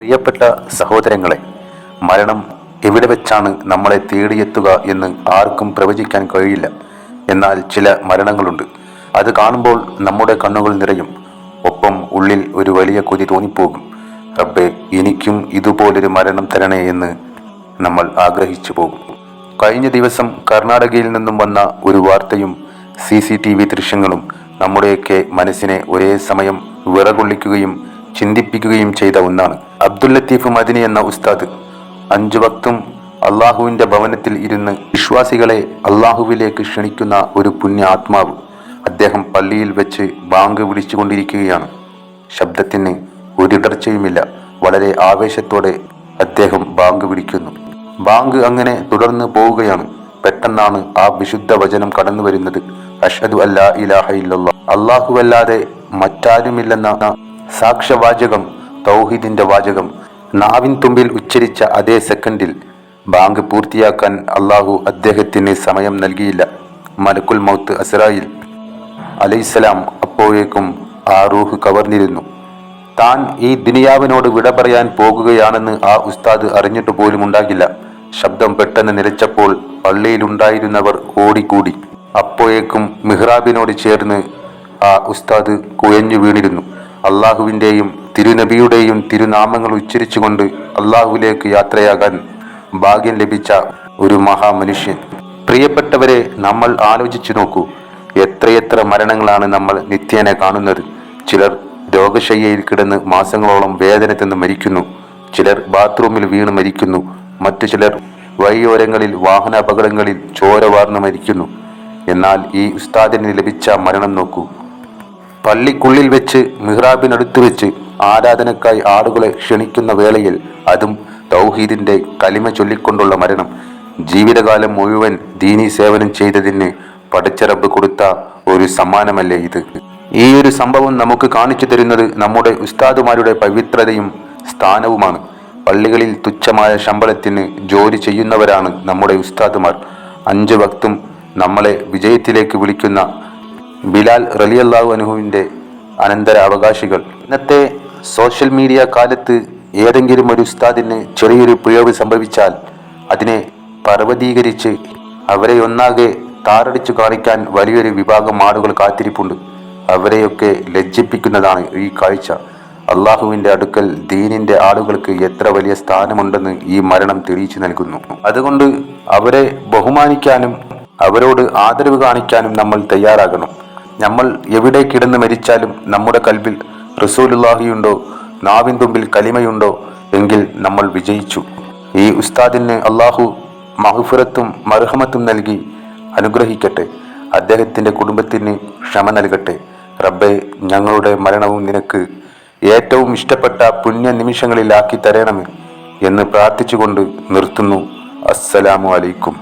പ്രിയപ്പെട്ട സഹോദരങ്ങളെ, മരണം എവിടെ വെച്ചാണ് നമ്മളെ തേടിയെത്തുക എന്ന് ആർക്കും പ്രവചിക്കാൻ കഴിയില്ല. എന്നാൽ ചില മരണങ്ങളുണ്ട്. അത് കാണുമ്പോൾ നമ്മുടെ കണ്ണുകൾ നിറയും. ഒപ്പം ഉള്ളിൽ ഒരു വലിയ കൊതി തോന്നിപ്പോകും. റബ്ബേ, എനിക്കും ഇതുപോലൊരു മരണം തരണേ എന്ന് നമ്മൾ ആഗ്രഹിച്ചു പോകും. കഴിഞ്ഞ ദിവസം കർണാടകയിൽ നിന്നും വന്ന ഒരു വാർത്തയും CCTV ദൃശ്യങ്ങളും നമ്മുടെയൊക്കെ മനസ്സിനെ ഒരേ സമയം വിറകൊള്ളിക്കുകയും ചിന്തിപ്പിക്കുകയും ചെയ്ത ഒന്നാണ്. അബ്ദുൽ ലത്തീഫ് മദനി എന്ന ഉസ്താദ് 5 വക്തും അള്ളാഹുവിന്റെ ഭവനത്തിൽ ഇരുന്ന് വിശ്വാസികളെ അള്ളാഹുവിലേക്ക് ക്ഷണിക്കുന്ന ഒരു പുണ്യ ആത്മാവ്. അദ്ദേഹം പള്ളിയിൽ വെച്ച് ബാങ്ക് വിളിച്ചുകൊണ്ടിരിക്കുകയാണ്. ശബ്ദത്തിന് ഒരിടർച്ചയുമില്ല. വളരെ ആവേശത്തോടെ അദ്ദേഹം ബാങ്ക് വിളിക്കുന്നു. ബാങ്ക് അങ്ങനെ തുടർന്ന് പോവുകയാണ്. പെട്ടെന്നാണ് ആ വിശുദ്ധ വചനം കടന്നു വരുന്നത്. അഷ്ഹദു അല്ലാ ഇലാഹ ഇല്ലല്ലാഹ്, അല്ലാഹുവല്ലാതെ മറ്റാരുമില്ലെന്ന സാക്ഷ്യവാചകം, തൗഹീദിന്റെ വാചകം നാവിൻ തുമ്പിൽ ഉച്ചരിച്ച അതേ സെക്കൻഡിൽ ബാങ്ക് പൂർത്തിയാക്കാൻ അള്ളാഹു അദ്ദേഹത്തിന് സമയം നൽകിയില്ല. മലക്കുൽ മൗത്ത് അസ്രായിൽ അലൈഹിസ്സലാം അപ്പോഴേക്കും ആ റൂഹ് കവർന്നിരുന്നു. താൻ ഈ ദുനിയാവിനോട് വിട പറയാൻ പോകുകയാണെന്ന് ആ ഉസ്താദ് അറിഞ്ഞിട്ട് പോലും ഉണ്ടാകില്ല. ശബ്ദം പെട്ടെന്ന് നിലച്ചപ്പോൾ പള്ളിയിലുണ്ടായിരുന്നവർ ഓടിക്കൂടി. അപ്പോഴേക്കും മിഹ്റാബിനോട് ചേർന്ന് ആ ഉസ്താദ് കുഴഞ്ഞു വീണിരുന്നു. അള്ളാഹുവിൻ്റെയും തിരുനബിയുടെയും തിരുനാമങ്ങൾ ഉച്ചരിച്ചുകൊണ്ട് അള്ളാഹുവിലേക്ക് യാത്രയാകാൻ ഭാഗ്യം ലഭിച്ച ഒരു മഹാമനുഷ്യൻ. പ്രിയപ്പെട്ടവരെ, നമ്മൾ ആലോചിച്ചു നോക്കൂ. എത്രയെത്ര മരണങ്ങളാണ് നമ്മൾ നിത്യേന കാണുന്നത്. ചിലർ രോഗശയ്യയിൽ കിടന്ന് മാസങ്ങളോളം വേദന തിന്ന് മരിക്കുന്നു. ചിലർ ബാത്റൂമിൽ വീണ് മരിക്കുന്നു. മറ്റു ചിലർ വഴിയോരങ്ങളിൽ വാഹനാപകടങ്ങളിൽ ചോര വാർന്ന് മരിക്കുന്നു. എന്നാൽ ഈ ഉസ്താദിന് ലഭിച്ച മരണം നോക്കൂ. പള്ളിക്കുള്ളിൽ വെച്ച് മിഹ്റാബിനടുത്ത് വെച്ച് ആരാധനക്കായി ആളുകളെ ക്ഷണിക്കുന്ന വേളയിൽ, അതും തൗഹീദിന്റെ കലിമ ചൊല്ലിക്കൊണ്ടുള്ള മരണം. ജീവിതകാലം മുഴുവൻ ദീനീ സേവനം ചെയ്തതിന് പടച്ച റബ്ബ് കൊടുത്ത ഒരു സമ്മാനമല്ലേ ഇത്? ഈ ഒരു സംഭവം നമുക്ക് കാണിച്ചു തരുന്നത് നമ്മുടെ ഉസ്താദുമാരുടെ പവിത്രതയും സ്ഥാനവുമാണ്. പള്ളികളിൽ തുച്ഛമായ ശമ്പളത്തിന് ജോലി ചെയ്യുന്നവരാണ് നമ്മുടെ ഉസ്താദുമാർ. 5 വക്തും നമ്മളെ വിജയത്തിലേക്ക് വിളിക്കുന്ന ബിലാൽ റളിയല്ലാഹു അൻഹുവിന്റെ അനന്തര അവകാശികൾ. ഇന്നത്തെ സോഷ്യൽ മീഡിയ കാലത്ത് ഏതെങ്കിലും ഒരു ഉസ്താദിന് ചെറിയൊരു പിഴവ് സംഭവിച്ചാൽ അതിനെ പർവ്വതീകരിച്ച് അവരെ ഒന്നാകെ താറടിച്ചു കാണിക്കാൻ വലിയൊരു വിഭാഗം ആളുകൾ കാത്തിരിപ്പുണ്ട്. അവരെയൊക്കെ ലജ്ജിപ്പിക്കുന്നതാണ് ഈ കാഴ്ച. അള്ളാഹുവിന്റെ അടുക്കൽ ദീനിന്റെ ആളുകൾക്ക് എത്ര വലിയ സ്ഥാനമുണ്ടെന്ന് ഈ മരണം തെളിയിച്ചു നൽകുന്നു. അതുകൊണ്ട് അവരെ ബഹുമാനിക്കാനും അവരോട് ആദരവ് കാണിക്കാനും നമ്മൾ തയ്യാറാകണം. നമ്മൾ എവിടെ കിടന്ന് മരിച്ചാലും നമ്മുടെ കൽബിൽ റസൂലുള്ളാഹിയുണ്ടോ, നാവിൻ തുമ്പിൽ കലിമയുണ്ടോ എങ്കിൽ നമ്മൾ വിജയിച്ചു. ഈ ഉസ്താദിന് അള്ളാഹു മഗ്ഫിറത്തും മർഹമത്തും നൽകി അനുഗ്രഹിക്കട്ടെ. അദ്ദേഹത്തിന്റെ കുടുംബത്തിന് ക്ഷമ നൽകട്ടെ. റബ്ബേ, ഞങ്ങളുടെ മരണവും നിനക്ക് ഏറ്റവും ഇഷ്ടപ്പെട്ട പുണ്യ നിമിഷങ്ങളിലാക്കി തരണമേ എന്ന് പ്രാർത്ഥിച്ചുകൊണ്ട് നിർത്തുന്നു. അസ്സലാമു അലൈക്കും.